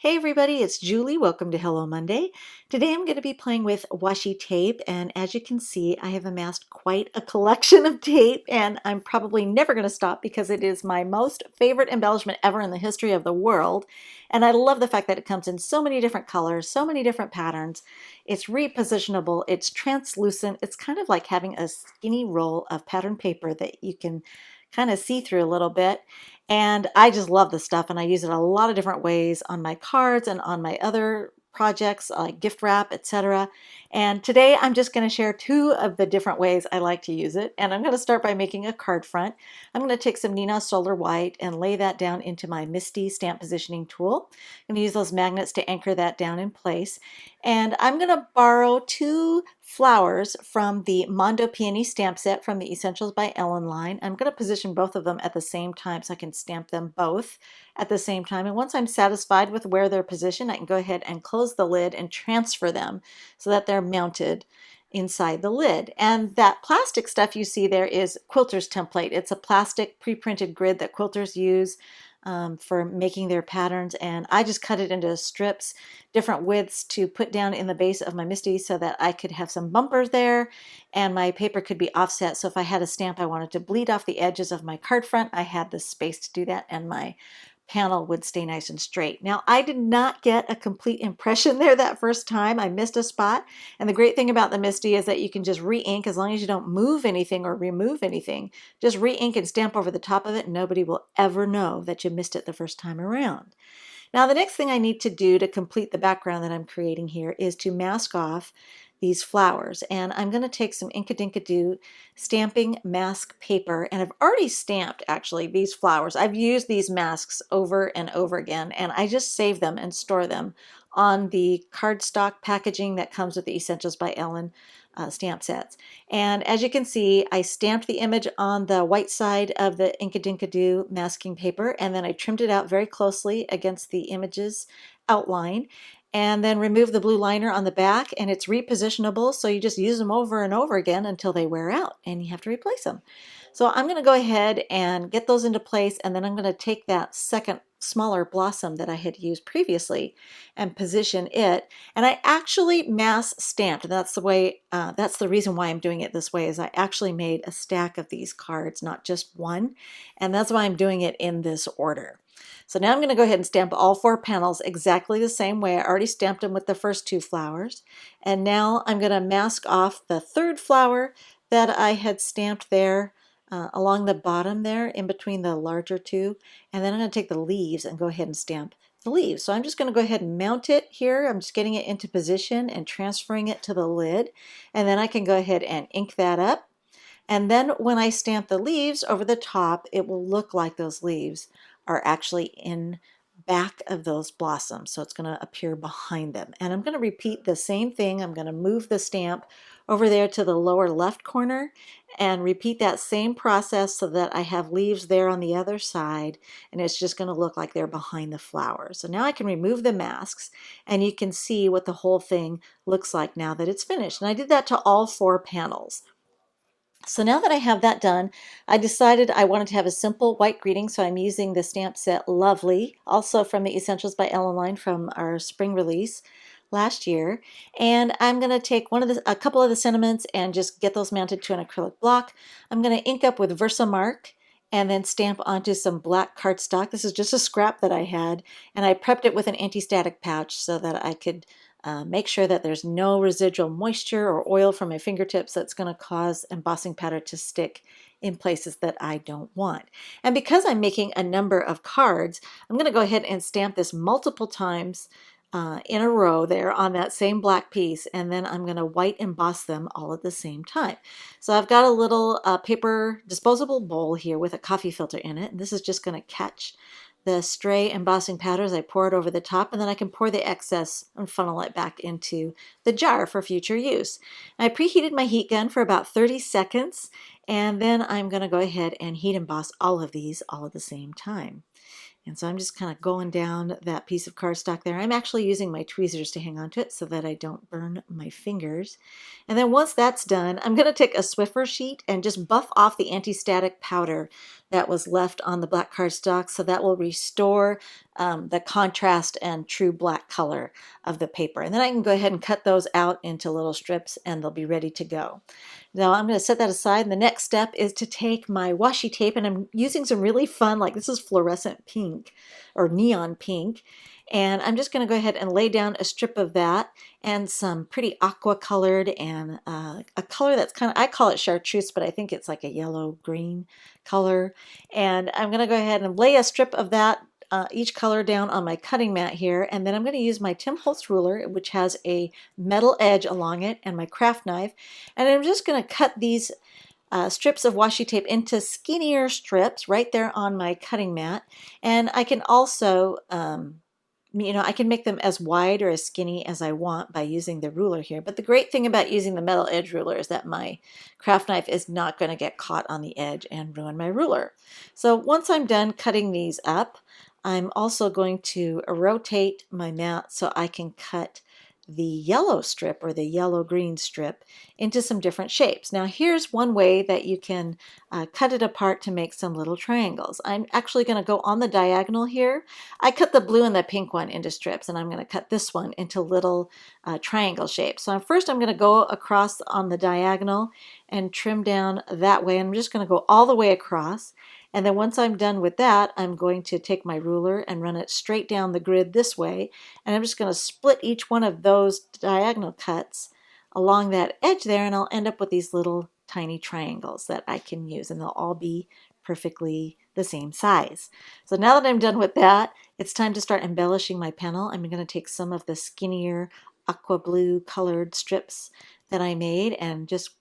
Hey everybody, it's Julie. Welcome to Hello Monday. Today I'm going to be playing with washi tape, and as you can see, I have amassed quite a collection of tape, and I'm probably never going to stop because it is my most favorite embellishment ever in the history of the world. And I love the fact that it comes in so many different colors, so many different patterns. It's repositionable, it's translucent. It's kind of like having a skinny roll of pattern paper that you can kind of see through a little bit. And I just love this stuff, and I use it a lot of different ways on my cards and on my other projects like gift wrap, etc. And today I'm just going to share two of the different ways I like to use it. And I'm going to start by making a card front. I'm going to take some Nina Solar White and lay that down into my Misty stamp positioning tool. I'm going to use those magnets to anchor that down in place. And I'm going to borrow two flowers from the Mondo Peony stamp set from the Essentials by Ellen line. I'm going to position both of them at the same time so I can stamp them both at the same time. And once I'm satisfied with where they're positioned, I can go ahead and close the lid and transfer them so that they're mounted inside the lid. And that plastic stuff you see there is quilter's template. It's a plastic pre-printed grid that quilters use for making their patterns, and I just cut it into strips, different widths to put down in the base of my Misty so that I could have some bumpers there and my paper could be offset. So if I had a stamp I wanted to bleed off the edges of my card front, I had the space to do that and my panel would stay nice and straight. Now, I did not get a complete impression there that first time. I missed a spot. And the great thing about the Misty is that you can just re-ink as long as you don't move anything or remove anything. Just re-ink and stamp over the top of it, and nobody will ever know that you missed it the first time around. Now, the next thing I need to do to complete the background that I'm creating here is to mask off these flowers. And I'm going to take some Inkadinkado stamping mask paper, and I've already stamped actually these flowers. I've used these masks over and over again, and I just save them and store them on the cardstock packaging that comes with the Essentials by Ellen stamp sets. And as you can see, I stamped the image on the white side of the Inkadinkado masking paper, and then I trimmed it out very closely against the image's outline, and then remove the blue liner on the back, and it's repositionable, so you just use them over and over again until they wear out and you have to replace them. So I'm going to go ahead and get those into place, and then I'm going to take that second smaller blossom that I had used previously and position it. And I actually mass stamped. That's the reason why I'm doing it this way, is I actually made a stack of these cards, not just one, and that's why I'm doing it in this order. So now I'm going to go ahead and stamp all four panels exactly the same way. I already stamped them with the first two flowers. And now I'm going to mask off the third flower that I had stamped there along the bottom there in between the larger two. And then I'm going to take the leaves and go ahead and stamp the leaves. So I'm just going to go ahead and mount it here. I'm just getting it into position and transferring it to the lid. And then I can go ahead and ink that up. And then when I stamp the leaves over the top, it will look like those leaves are actually in back of those blossoms. So it's going to appear behind them. And I'm going to repeat the same thing. I'm going to move the stamp over there to the lower left corner and repeat that same process so that I have leaves there on the other side, and it's just going to look like they're behind the flowers. So now I can remove the masks and you can see what the whole thing looks like now that it's finished. And I did that to all four panels. So now that I have that done, I decided I wanted to have a simple white greeting, so I'm using the stamp set Lovely, also from the Essentials by Ellen line from our spring release last year. And I'm going to take a couple of the sentiments and just get those mounted to an acrylic block. I'm going to ink up with Versamark and then stamp onto some black cardstock. This is just a scrap that I had, and I prepped it with an anti-static pouch so that I could make sure that there's no residual moisture or oil from my fingertips that's going to cause embossing powder to stick in places that I don't want. And because I'm making a number of cards, I'm going to go ahead and stamp this multiple times in a row there on that same black piece, and then I'm going to white emboss them all at the same time. So I've got a little paper disposable bowl here with a coffee filter in it, and this is just going to catch the stray embossing powder as I pour it over the top, and then I can pour the excess and funnel it back into the jar for future use. I preheated my heat gun for about 30 seconds, and then I'm going to go ahead and heat emboss all of these all at the same time. And so I'm just kind of going down that piece of cardstock there. I'm actually using my tweezers to hang on to it so that I don't burn my fingers. And then once that's done, I'm going to take a Swiffer sheet and just buff off the anti-static powder that was left on the black cardstock, so that will restore the contrast and true black color of the paper. And then I can go ahead and cut those out into little strips and they'll be ready to go. Now I'm going to set that aside, and the next step is to take my washi tape, and I'm using some really fun, like this is fluorescent pink or neon pink, and I'm just going to go ahead and lay down a strip of that and some pretty aqua colored and a color that's kind of, I call it chartreuse, but I think it's like a yellow green color. And I'm going to go ahead and lay a strip of that each color down on my cutting mat here, and then I'm going to use my Tim Holtz ruler, which has a metal edge along it, and my craft knife, and I'm just going to cut these strips of washi tape into skinnier strips right there on my cutting mat. And I can also I can make them as wide or as skinny as I want by using the ruler here. But the great thing about using the metal edge ruler is that my craft knife is not going to get caught on the edge and ruin my ruler. So once I'm done cutting these up, I'm also going to rotate my mat so I can cut the yellow strip or the yellow-green strip into some different shapes. Now here's one way that you can cut it apart to make some little triangles. I'm actually going to go on the diagonal here. I cut the blue and the pink one into strips, and I'm going to cut this one into little triangle shapes. So first I'm going to go across on the diagonal and trim down that way. I'm just going to go all the way across. And then once I'm done with that, I'm going to take my ruler and run it straight down the grid this way. And I'm just going to split each one of those diagonal cuts along that edge there, and I'll end up with these little tiny triangles that I can use, and they'll all be perfectly the same size. So now that I'm done with that, it's time to start embellishing my panel. I'm going to take some of the skinnier aqua blue colored strips that I made and just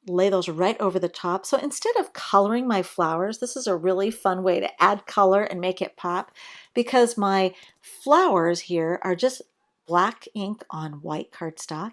lay those right over the top. So instead of coloring my flowers, this is a really fun way to add color and make it pop, because my flowers here are just black ink on white cardstock.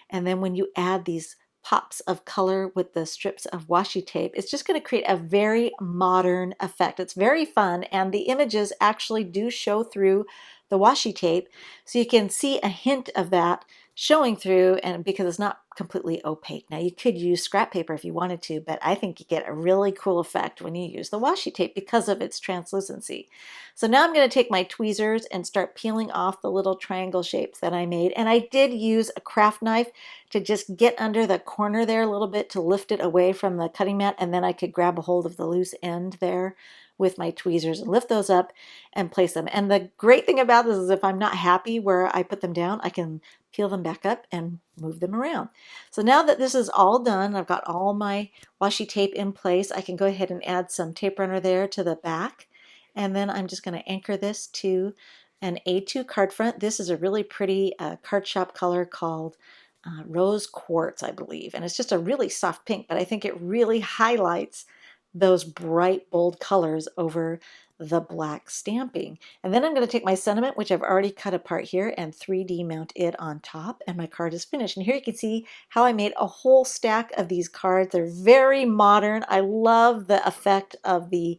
And then when you add these pops of color with the strips of washi tape, it's just going to create a very modern effect. It's very fun, and the images actually do show through the washi tape, so you can see a hint of that showing through, and because it's not completely opaque. Now you could use scrap paper if you wanted to, but I think you get a really cool effect when you use the washi tape because of its translucency. So now I'm going to take my tweezers and start peeling off the little triangle shapes that I made, and I did use a craft knife to just get under the corner there a little bit to lift it away from the cutting mat, and then I could grab a hold of the loose end there with my tweezers and lift those up and place them. And the great thing about this is if I'm not happy where I put them down, I can peel them back up and move them around. So now that this is all done, I've got all my washi tape in place, I can go ahead and add some tape runner there to the back. And then I'm just going to anchor this to an A2 card front. This is a really pretty card shop color called Rose Quartz, I believe. And it's just a really soft pink, but I think it really highlights those bright, bold colors over the black stamping. And then I'm going to take my sentiment, which I've already cut apart here, and 3D mount it on top, and my card is finished. And here you can see how I made a whole stack of these cards. They're very modern. I love the effect of the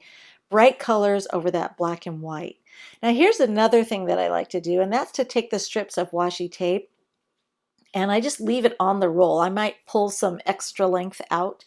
bright colors over that black and white. Now here's another thing that I like to do, and that's to take the strips of washi tape and I just leave it on the roll. I might pull some extra length out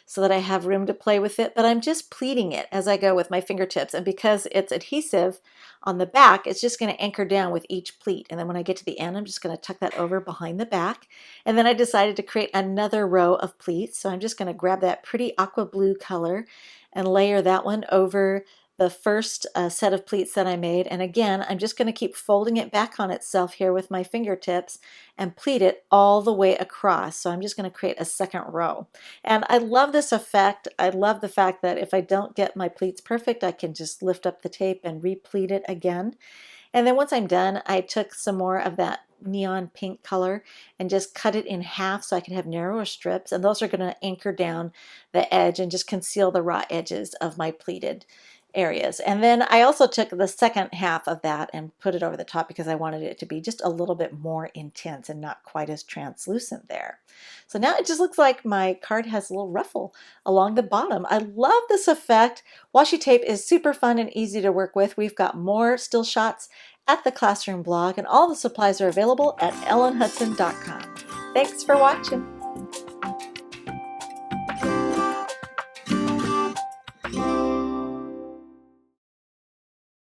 so that I have room to play with it, but I'm just pleating it as I go with my fingertips. And because it's adhesive on the back, it's just going to anchor down with each pleat. And then when I get to the end, I'm just going to tuck that over behind the back. And then I decided to create another row of pleats. So I'm just going to grab that pretty aqua blue color and layer that one over the first set of pleats that I made. And again, I'm just going to keep folding it back on itself here with my fingertips and pleat it all the way across. So I'm just going to create a second row. And I love this effect. I love the fact that if I don't get my pleats perfect, I can just lift up the tape and re-pleat it again. And then once I'm done, I took some more of that neon pink color and just cut it in half so I can have narrower strips. And those are going to anchor down the edge and just conceal the raw edges of my pleated areas. And then I also took the second half of that and put it over the top because I wanted it to be just a little bit more intense and not quite as translucent there. So now it just looks like my card has a little ruffle along the bottom. I love this effect. Washi tape is super fun and easy to work with. We've got more still shots at the Classroom blog, and all the supplies are available at ellenhutson.com. Thanks for watching.